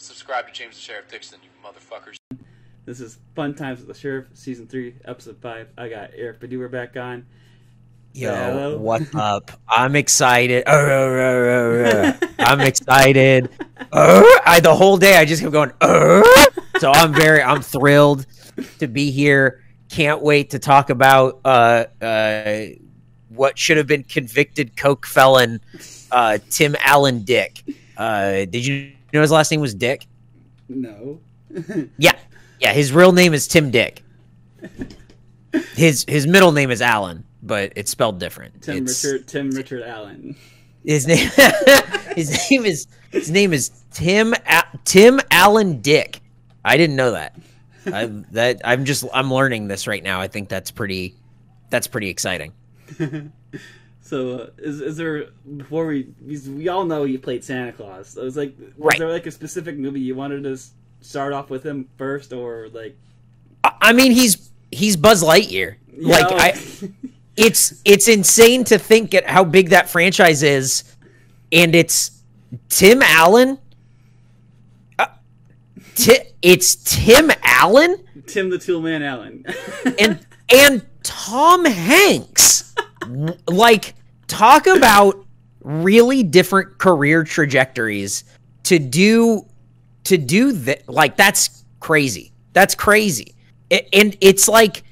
subscribe to James the Sheriff Dixon, you motherfuckers. This is Fun Times with the Sheriff, Season 3, Episode 5. I got Eric Baurour back on. Yo, Hello. what's up? I'm excited. I'm excited. The whole day I just kept going. So I'm thrilled to be here. Can't wait to talk about what should have been convicted coke felon Tim Allen Dick. Did you know his last name was Dick? No. Yeah, his real name is Tim Dick. His middle name is Allen, but it's spelled different. Tim Richard Allen. His name his name is Tim Allen Dick. I didn't know that. I'm learning this right now. I think that's pretty exciting. So is there, before we all know you played Santa Claus. I was like, was Right. there like a specific movie you wanted to start off with him first, or like? I mean, he's Buzz Lightyear. Yeah, It's insane to think at how big that franchise is, and it's Tim Allen. It's Tim Allen, Tim the Toolman Allen, and Tom Hanks. Like, talk about really different career trajectories to do that. Like, that's crazy. That's crazy. And it's like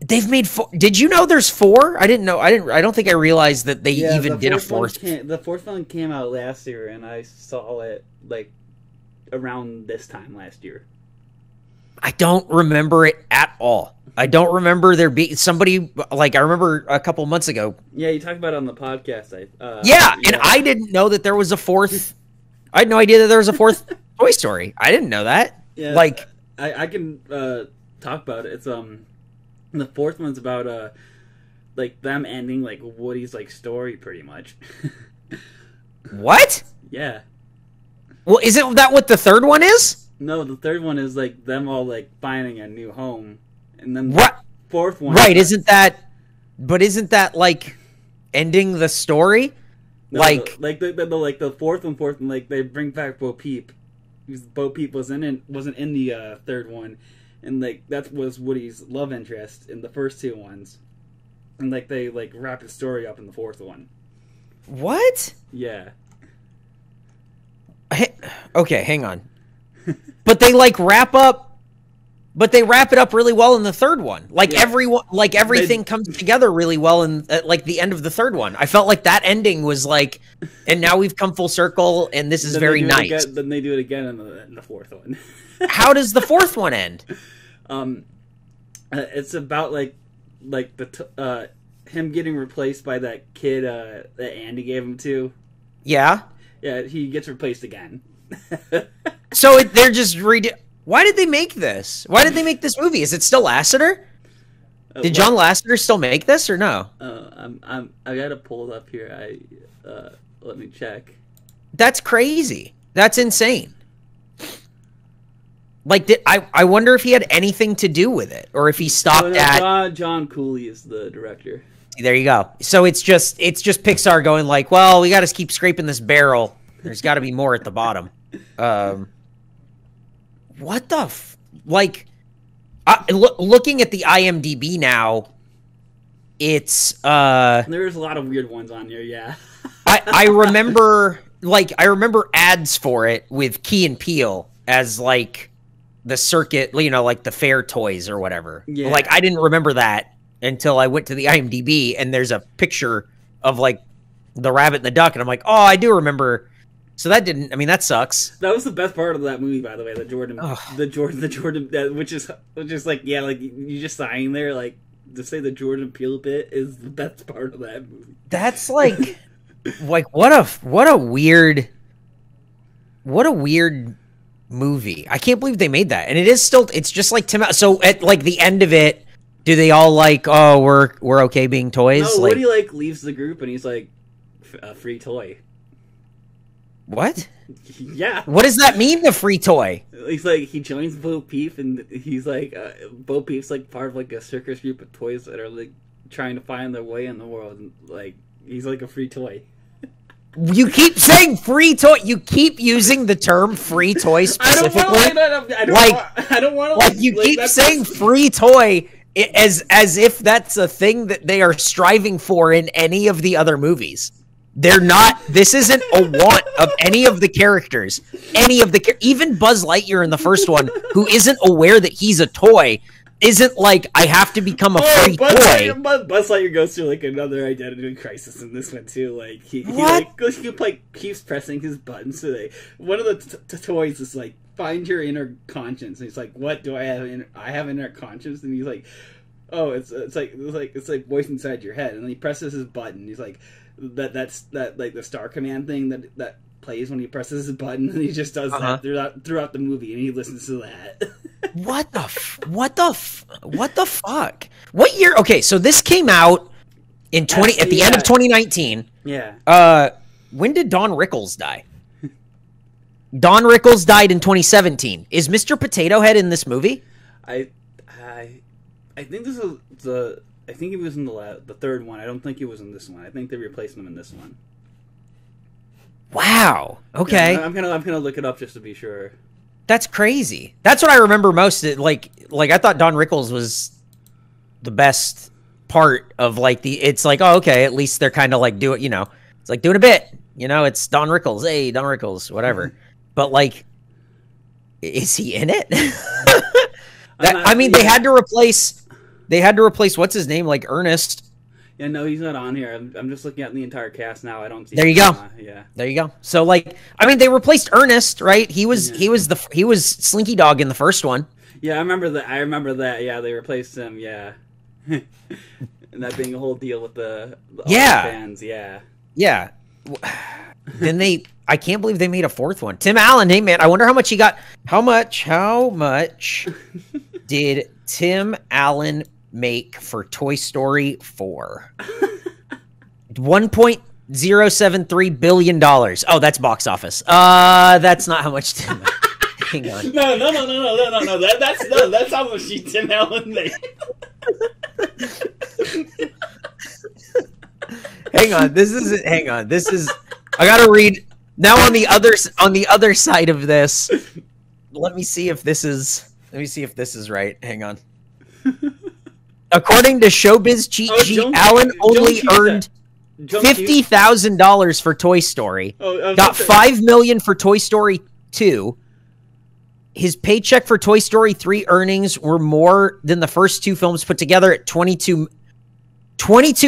they've made four. Did you know there's four? I didn't know. I don't think I realized that they even did a fourth. The fourth one came out last year, and I saw it like around this time last year. I don't remember it at all. I don't remember there being somebody, like, I remember a couple months ago. Yeah, you talked about it on the podcast. And I didn't know that there was a fourth. I had no idea that there was a fourth Toy Story. I didn't know that. Yeah, like, I can talk about it. It's the fourth one's about like them ending like Woody's like story pretty much. what? Yeah. Well, isn't that what the third one is? No, the third one is like them all like finding a new home, and then What? the fourth one. Right? Isn't that like ending the story? No, like the fourth one, like they bring back Bo Peep, because Bo Peep wasn't in the third one, and like that was Woody's love interest in the first two ones, and like they like wrap the story up in the fourth one. What? Yeah. Okay, hang on. But they wrap it up really well in the third one. Like, yeah. Everything comes together really well in like the end of the third one. I felt like that ending was like, and now we've come full circle, and this is very nice. Then they do it again in the fourth one. How does the fourth one end? It's about like him getting replaced by that kid that Andy gave him to. Yeah. Yeah, he gets replaced again. So they're just Why did they make this? Why did they make this movie? Is it still Lasseter? Did John Lasseter still make this or no? I gotta pull it up here. Let me check. That's crazy. That's insane. Like, I wonder if he had anything to do with it, or if he stopped at. John Cooley is the director. There you go. So it's just Pixar going like, well, we got to keep scraping this barrel. There's got to be more at the bottom. What the looking at the IMDb now, it's there's a lot of weird ones on here. Yeah. I remember ads for it with Key and Peele as like the circuit, like the fair toys or whatever. Yeah. Like, I didn't remember that until I went to the IMDb, and there's a picture of like the rabbit and the duck, and I'm like, oh, I do remember. So that sucks. That was the best part of that movie, by the way. The Jordan, which is like, yeah, like you just signing there, like to say the Jordan Peele bit is the best part of that movie. That's like, what a weird movie. I can't believe they made that, and it's just like Tim. So at like the end of it, do they all like, oh, we're okay being toys? No, Woody like leaves the group, and he's like, a free toy. What? Yeah. What does that mean, a free toy? He's like, he joins Bo Peep, and he's like, Bo Peep's like part of like a circus group of toys that are like trying to find their way in the world. And, like, he's like a free toy. You keep saying free toy. You keep using the term free toy specifically. I don't want to. Like you keep saying free toy as if that's a thing that they are striving for in any of the other movies. They're not. This isn't a want of any of the characters. Even Buzz Lightyear in the first one, who isn't aware that he's a toy, isn't like, I have to become a free toy. Buzz Lightyear goes through like another identity crisis in this one too. Like he keeps pressing his buttons. So one of the toys is like, find your inner conscience. And he's like, what do I have? I have inner conscience. And he's like, oh, it's like voice inside your head. And then he presses his button. He's like, that's like the Star Command thing that plays when he presses his button, and he just does that throughout the movie, and he listens to that. What the fuck? What year? Okay, so this came out in at the end of 2019. Yeah. When did Don Rickles die? Don Rickles died in 2017. Is Mr. Potato Head in this movie? I think this is I think he was in the third one. I don't think he was in this one. I think they replaced him in this one. Wow. Okay. Yeah, I'm gonna look it up just to be sure. That's crazy. That's what I remember most. Like I thought Don Rickles was the best part of like it's like, oh, okay, at least they're kind of like it's like doing a bit. It's Don Rickles. Hey, Don Rickles, whatever. But like, is he in it? They had to replace. They had to replace what's his name, like Ernest. Yeah, no, he's not on here. I'm just looking at the entire cast now. I don't see. There you go. Yeah. There you go. So like, they replaced Ernest, right? He was Slinky Dog in the first one. Yeah, I remember that. Yeah, they replaced him. Yeah, and that being a whole deal with the fans. Yeah. Yeah. Then I can't believe they made a fourth one. Tim Allen, hey man, I wonder how much he got. How much did Tim Allen make for Toy Story 4? $1.073 billion. Oh, that's box office. That's not how much Tim. Hang on. No. That's how much Tim Allen made. Hang on. This is. I gotta read now on the other side of this. Let me see if this is right. Hang on. According to Showbiz Cheat Sheet, Allen only earned $50,000 for Toy Story. Got $5 million for Toy Story 2. His paycheck for Toy Story 3 earnings were more than the first two films put together at $22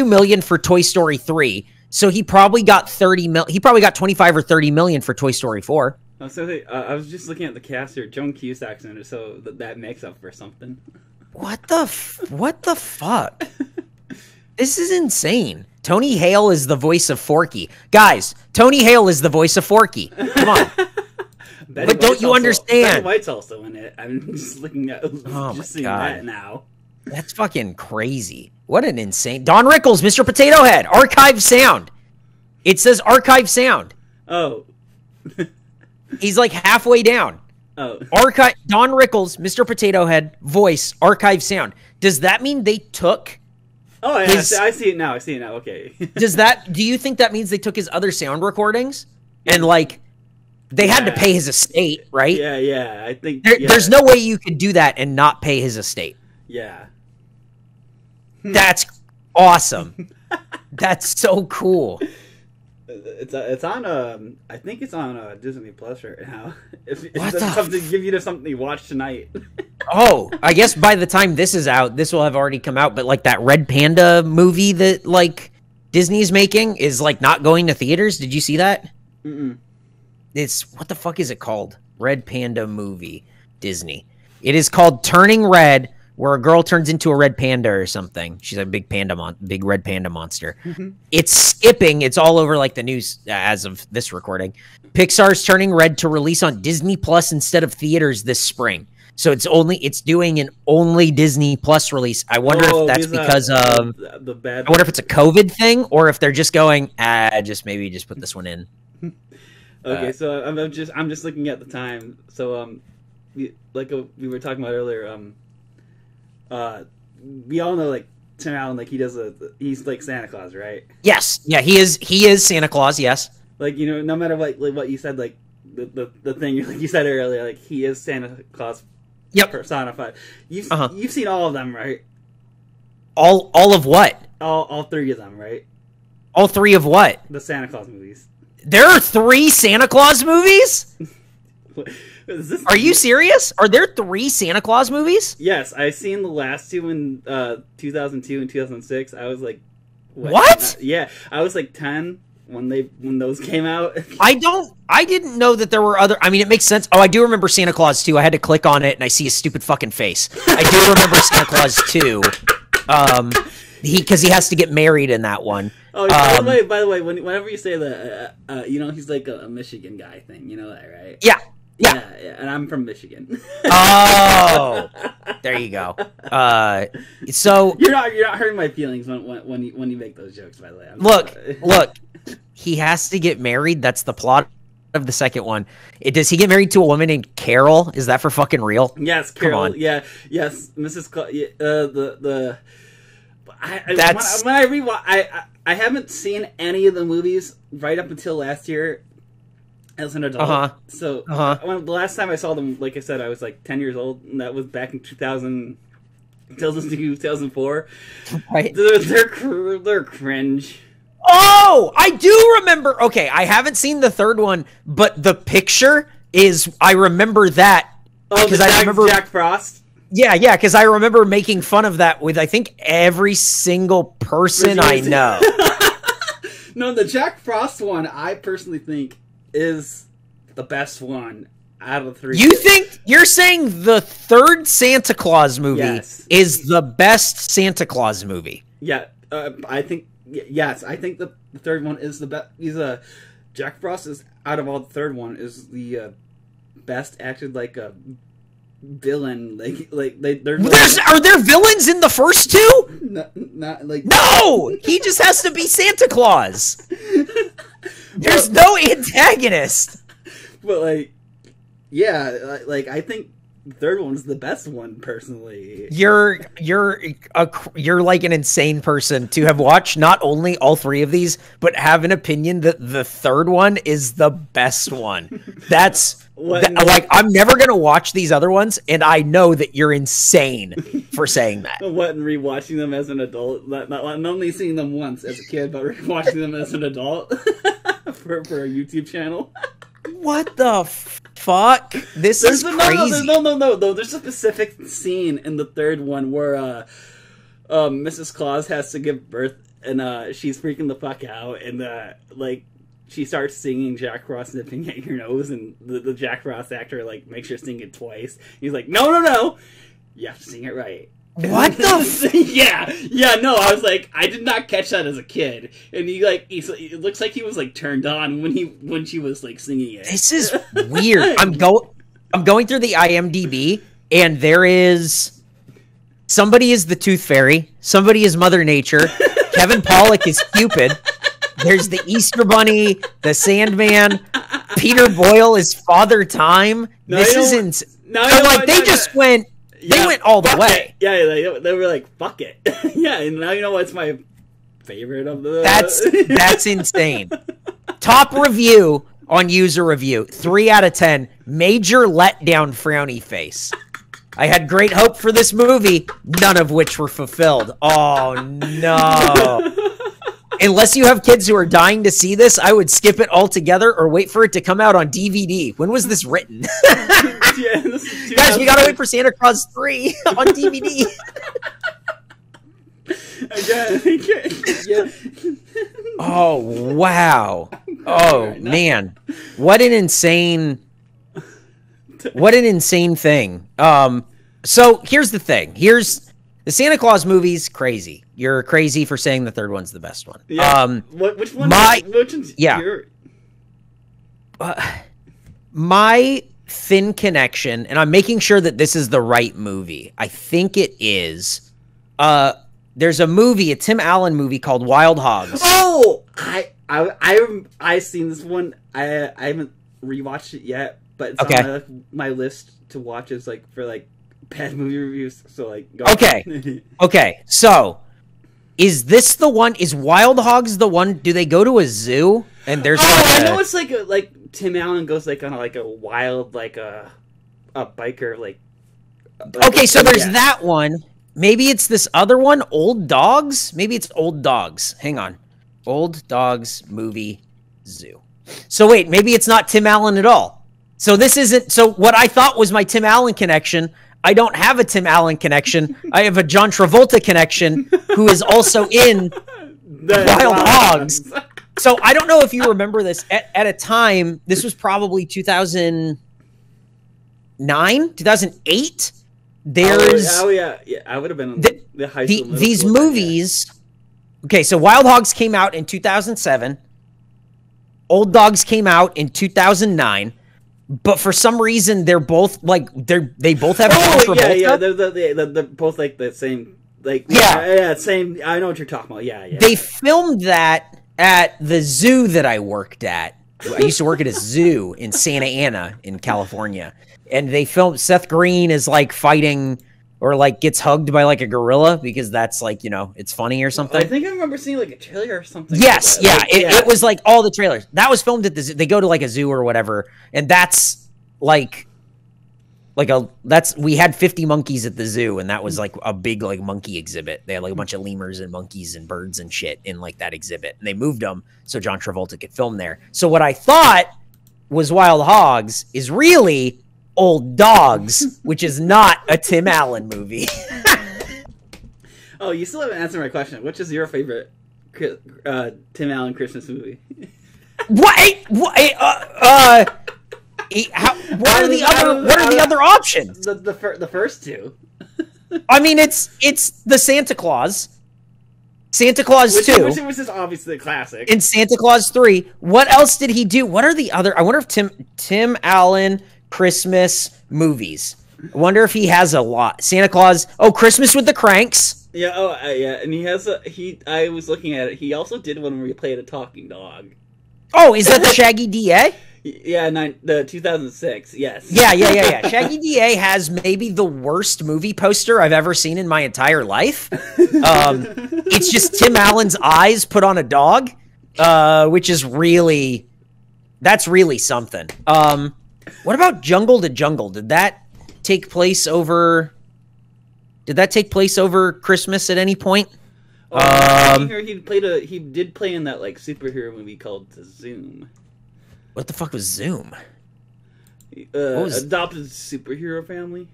million for Toy Story 3. So he probably got He probably got 25 or 30 million for Toy Story 4. I was just looking at the cast here. Joan Cusack's in it, so that makes up for something. What the fuck? This is insane. Tony Hale is the voice of Forky. Guys, Tony Hale is the voice of Forky. Come on. But don't you understand? Betty White's also in it. I'm just looking at seeing that now. That's fucking crazy. What an insane... Don Rickles, Mr. Potato Head. Archive sound. It says archive sound. Oh. He's like halfway down. Oh. Don Rickles, Mr. Potato Head, voice, archive sound. Does that mean they took... Oh, yeah, I see it now. Okay. Do you think that means they took his other sound recordings? And like... They had to pay his estate, right? Yeah. I think... There's no way you could do that and not pay his estate. Yeah. That's awesome. That's so cool. It's on I think it's on Disney Plus right now. If that's something to give you to something you watch tonight. Oh, I guess by the time this is out, this will have already come out. But like that Red Panda movie that like Disney's making is like not going to theaters. Did you see that? Mm-mm. It's what the fuck is it called? Red Panda movie, Disney. It is called Turning Red, where a girl turns into a red panda or something. She's a big red panda monster. Mm-hmm. It's skipping. It's all over like the news as of this recording. Pixar's Turning Red to release on Disney Plus instead of theaters this spring. So it's doing an only Disney Plus release. I wonder if that's because of the bad. I wonder if it's a COVID thing or if they're just going, just put this one in. Okay, so I'm just looking at the time. So we were talking about earlier. We all know like Tim Allen, like he's like Santa Claus, right? Yes, yeah, he is Santa Claus. Yes. Like, you know, no matter what you said, like the thing like you said earlier, like he is Santa Claus personified. You've seen all of them, right? All of what? All three of them, right? All three of what? The Santa Claus movies. There are 3 Santa Claus movies? Are you serious? Are there 3 Santa Claus movies? Yes, I seen the last 2 in 2002 and 2006. I was like, what? Yeah, I was like 10 when those came out. I didn't know that there were other. I mean, it makes sense. Oh, I do remember Santa Claus 2. I had to click on it and I see a stupid fucking face. I do remember Santa Claus 2. Because he has to get married in that one. Oh, by the way, whenever you say that, you know, he's like a Michigan guy thing. You know that, right? Yeah. And I'm from Michigan. Oh, there you go. So you're not hurting my feelings when you make those jokes. By the way, look, he has to get married. That's the plot of the second one. Does he get married to a woman named Carol? Is that for fucking real? Yes, Carol. Come on. Yeah, yes, Mrs. When I rewatch, I haven't seen any of the movies right up until last year as an adult. So the last time I saw them, like I said, I was like 10 years old, and that was back in 2004. Right. They're cringe. Oh, I do remember. Okay, I haven't seen the third one, but the picture is. I remember that because I remember Jack Frost. Yeah, because I remember making fun of that with, I think, every single person I know. No, the Jack Frost one, I personally think, is the best one out of the 3. You think, you're saying the third Santa Claus movie is the best Santa Claus movie? Yeah, I think, yes, I think the third one is the best. Jack Frost is, out of all the third one, is the best acted like a villain. Are there villains in the first 2? No, he just has to be Santa Claus. There's no antagonist. But I think the third one is the best one personally. You're like an insane person to have watched not only all 3 of these, but have an opinion that the third one is the best one. That's I'm never gonna watch these other ones, and I know that you're insane for saying that. What, and rewatching them as an adult? Not only seeing them once as a kid, but rewatching them as an adult for a YouTube channel. What the fuck? This is crazy. No. There's a specific scene in the third one where Mrs. Claus has to give birth, and she's freaking the fuck out, and she starts singing Jack Frost nipping at your nose, and the Jack Frost actor makes her sing it twice. He's like, no, you have to sing it right. What the? No. I was like, I did not catch that as a kid, and it looks like he was turned on when she was singing it. This is weird. I'm going through the IMDb, and there is somebody is the Tooth Fairy, somebody is Mother Nature, Kevin Pollak is Cupid. There's the Easter Bunny, the Sandman, Peter Boyle is Father Time. This is insane. They went all the way. Yeah, they were like, fuck it. Yeah, and now you know what's my favorite of the... That's insane. Top review on user review, 3 out of 10, major letdown frowny face. I had great hope for this movie, none of which were fulfilled. Oh, no. Unless you have kids who are dying to see this, I would skip it altogether or wait for it to come out on DVD. When was this written? Guys, we gotta wait for Santa Claus 3 on DVD. Oh, wow. Oh, man. What an insane thing. So here's the thing. The Santa Claus movie's crazy. You're crazy for saying the third one's the best one. Yeah. Which one? My thin connection, and I'm making sure that this is the right movie. I think it is. There's a movie, a Tim Allen movie called Wild Hogs. Oh, I've seen this one. I haven't rewatched it yet, but it's on my list to watch. Is for bad movie reviews. So go okay. Okay. So is this the one? Is Wild Hogs the one? Do they go to a zoo And there's I know it's like Tim Allen goes like on a wild a biker okay, so there's that one. Maybe it's this other one, Old Dogs. Maybe it's Old Dogs. Hang on, Old Dogs movie zoo. So wait, maybe it's not Tim Allen at all. So this isn't. So what I thought was my Tim Allen connection, I don't have a Tim Allen connection. I have a John Travolta connection, who is also in Wild Hogs. So I don't know if you remember this. At a time, this was probably 2009, 2008. There's yeah, I would have been in the high school. These movies. Okay, so Wild Hogs came out in 2007. Old Dogs came out in 2009. But for some reason, they're both they both have. They're both like the same. Same. I know what you're talking about. Yeah. They filmed that at the zoo that I worked at. I used to work at a zoo in Santa Ana in California. And they filmed Seth Green is like fighting or like gets hugged by like a gorilla because that's like, it's funny or something. I think I remember seeing like a trailer or something. Yes, it was like all the trailers. That was filmed at the zoo. They go to like a zoo or whatever. And that's we had 50 monkeys at the zoo, and that was like a big like monkey exhibit. They had like a bunch of lemurs and monkeys and birds and shit in like that exhibit. And they moved them so John Travolta could film there. So what I thought was Wild Hogs is really Old Dogs, which is not a Tim Allen movie. Oh, you still haven't answered my question. Which is your favorite Tim Allen Christmas movie? What are the other options? The first two. I mean, it's the Santa Claus 2, which is obviously a classic, and Santa Claus 3. What else did he do? What are the other? I wonder if Tim Allen Christmas movies. I wonder if he has a lot. Santa Claus. Oh, Christmas with the Cranks. Yeah. Oh, yeah. And he has I was looking at it. He also did one where he played a talking dog. Oh, is that the Shaggy DA? Yeah, the 2006. Yes. Yeah. Shaggy DA has maybe the worst movie poster I've ever seen in my entire life. It's just Tim Allen's eyes put on a dog, which is that's really something. What about Jungle to Jungle? Did that take place over Christmas at any point? He did play in that like superhero movie called Zoom. What the fuck was Zoom? Adopted superhero family.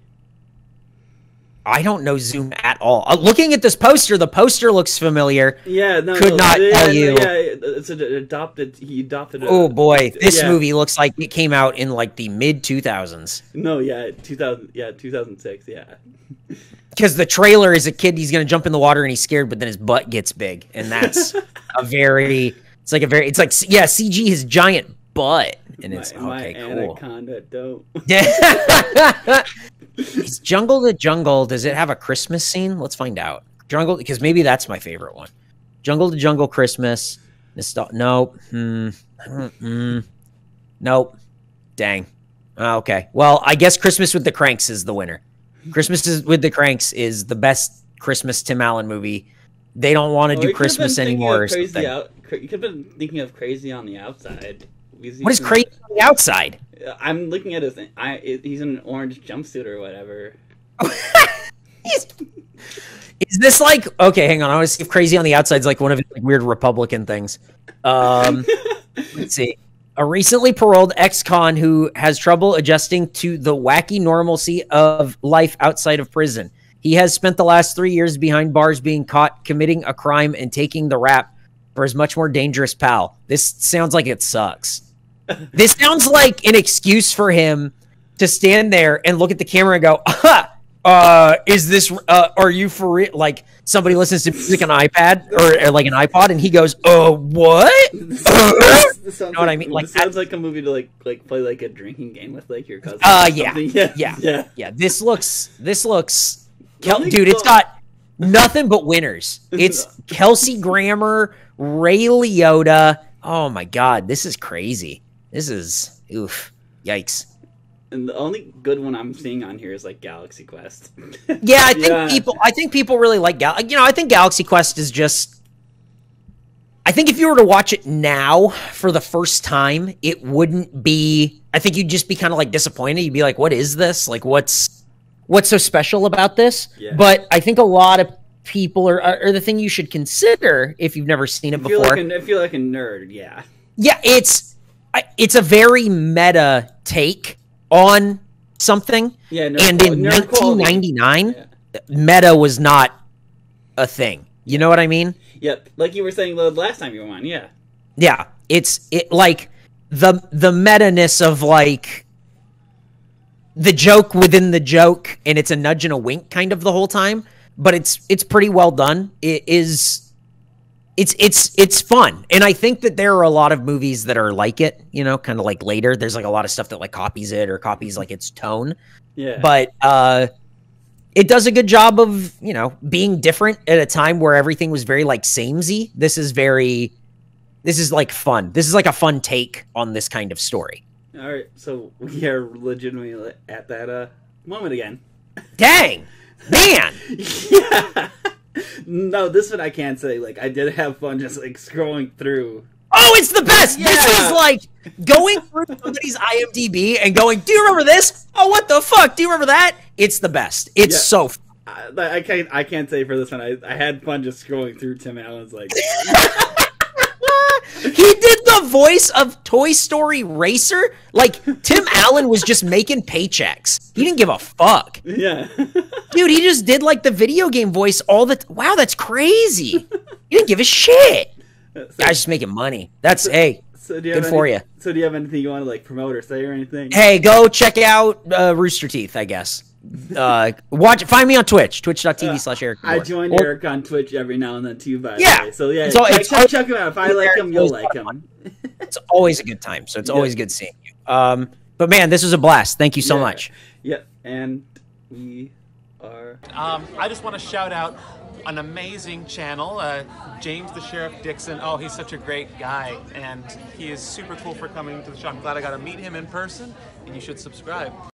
I don't know Zoom at all. Looking at this poster, the poster looks familiar. Yeah, could not tell you. Yeah, it's adopted. He adopted. Oh boy, this movie looks like it came out in like the mid 2000s. No, 2000. Yeah, 2006. Yeah. Because the trailer is a kid, he's gonna jump in the water and he's scared, but then his butt gets big, and that's it's like CG his giant butt, and it's my cool. Anaconda dope. Is Jungle to Jungle, does it have a Christmas scene? Let's find out. Jungle, because maybe that's my favorite one. Jungle to Jungle Christmas. Nope. Nope. Dang. Okay. Well, I guess Christmas with the Cranks is the winner. With the Cranks is the best Christmas Tim Allen movie. They don't want to do Christmas anymore. You could have been thinking of Crazy on the Outside. What is Crazy on the Outside? I'm looking at his thing. He's in an orange jumpsuit or whatever. Is this like... Okay, hang on. I want to see if Crazy on the Outside is like one of his like, weird Republican things. Let's see. A recently paroled ex-con who has trouble adjusting to the wacky normalcy of life outside of prison. He has spent the last 3 years behind bars being caught committing a crime and taking the rap for his much more dangerous pal. This sounds like it sucks. This sounds like an excuse for him to stand there and look at the camera and go, is this, are you for real? Like somebody listens to music on an iPad or like an iPod and he goes, what? This you know what I mean? Like, this sounds like a movie to like play like a drinking game with like your cousin. Yeah. This looks, dude, it's got nothing but winners. It's Kelsey Grammer, Ray Liotta. Oh my God, this is crazy. This is, yikes. And the only good one I'm seeing on here is like Galaxy Quest. Yeah, I think people really like I think Galaxy Quest is just I think if you were to watch it now for the first time, it wouldn't be. I think you'd just be kind of like disappointed. You'd be like, "What is this? Like, what's so special about this?" Yeah. But I think a lot of people are the thing you should consider if you've never seen it before. I feel like a nerd. Yeah. Yeah, it's a very meta take on something. Yeah, and in 1999, meta was not a thing. You know what I mean? Yep, like you were saying the last time you were on. Yeah. Yeah, it's like the meta-ness of like the joke within the joke, and it's a nudge and a wink kind of the whole time. But it's pretty well done. It's fun, and I think that there are a lot of movies that are like it. You know, kind of like later. There's like a lot of stuff that like copies it or copies like its tone. Yeah. But it does a good job of, you know, being different at a time where everything was very like samey. This is like fun. This is like a fun take on this kind of story. All right, so we are legitimately at that moment again. Dang, man. Yeah. No, this one I can't say. Like, I did have fun just like scrolling through. Oh, it's the best. Yeah. This is like going through somebody's IMDb and going, "Do you remember this? Oh, what the fuck? Do you remember that?" It's the best. It's so fun. I can't say for this one. I had fun just scrolling through Tim Allen's like. He did the voice of Toy Story Racer. Like, Tim Allen was just making paychecks. He didn't give a fuck. Yeah. Dude, he just did like the video game voice all the wow, that's crazy. He didn't give a shit. Guy's just making money. That's good for you. So do you have anything you want to like promote or say or anything? Hey, go check out Rooster Teeth, I guess. Find me on Twitch, twitch.tv/Eric. I join Eric on Twitch every now and then too, by the way. So yeah, check him out. If I like him, you'll like him. It's always a good time, so it's always good seeing you. But man, this was a blast. Thank you so much. Yep, and we are. I just want to shout out an amazing channel, James the Sheriff Dixon. Oh, he's such a great guy, and he is super cool for coming to the show. I'm glad I got to meet him in person, and you should subscribe.